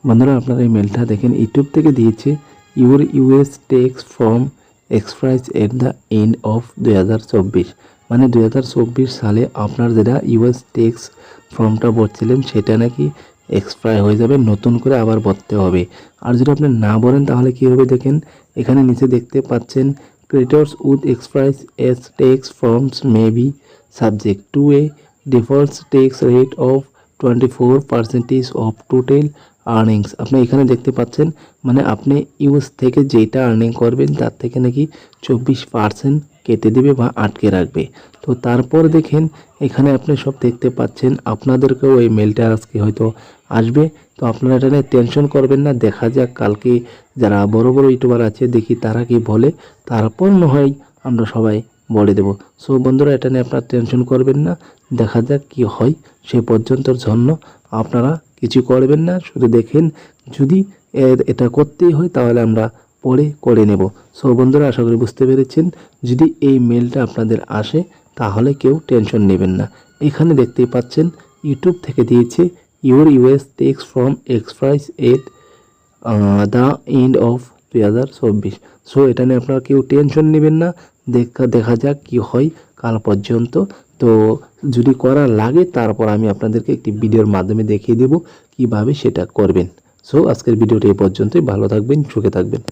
বন্ধুরা আপনারা এই মেলটা দেখেন ইউটিউব থেকে দিয়েছে, your US tax form expires at the end of 2024। মানে 2024 সালে আপনার যেটা ইউএস টেক্স ফর্মটা ভরছিলেন সেটা নাকি এক্সপায়ার হয়ে যাবে, নতুন করে আবার ভরতে হবে। আর যদি আপনি না ভরেন তাহলে কী হবে দেখেন, এখানে নিচে দেখতে পাচ্ছেন creators with expires US tax forms may be subject to a default tax rate of 24% of total earnings. আপনি এখানে দেখতে পাচ্ছেন, মানে আপনি ইউএস থেকে যেটা আর্নিং করবেন তার থেকে নাকি 24% কেটে দেবে বা আটকে রাখবে। তো তারপর দেখেন এখানে আপনি সব দেখতে পাচ্ছেন, আপনাদেরকেও এই মেলটা আজকে হয়তো আসবে। তো আপনারা এটা নিয়ে টেনশন করবেন না, দেখা যাক কালকে যারা বড় বড় ইউটিউবার আছে দেখি তারা কি বলে, তারপর না হয় আমরা সবাই বলে দেব। সো বন্ধুরা এটা নিয়ে আপনারা টেনশন করবেন না, দেখা যাক কি হয়। সে পর্যন্তর জন্য আপনারা কিছু করবেন না, শুধু দেখেন যদি এটা করতেই হয় তাহলে আমরা পরে করে নেব। সো বন্ধুরা আশা করি বুঝতে পেরেছেন, যদি এই মেলটা আপনাদের আসে তাহলে কেউ টেনশন নেবেন না। এখানে দেখতেই পাচ্ছেন ইউটিউব থেকে দিয়েছে your US tax form expires at the end of 2024। So এটা নিয়ে আপনারা কেউ টেনশন নেবেন না, দেখা যাক কি হয় কাল পর্যন্ত। তো যদি করা লাগে তারপর আমি আপনাদেরকে একটি ভিডিওর মাধ্যমে দেখিয়ে দেব কিভাবে সেটা করবেন। সো আজকের ভিডিওটি এই পর্যন্তই, ভালো থাকবেন, সুখে থাকবেন।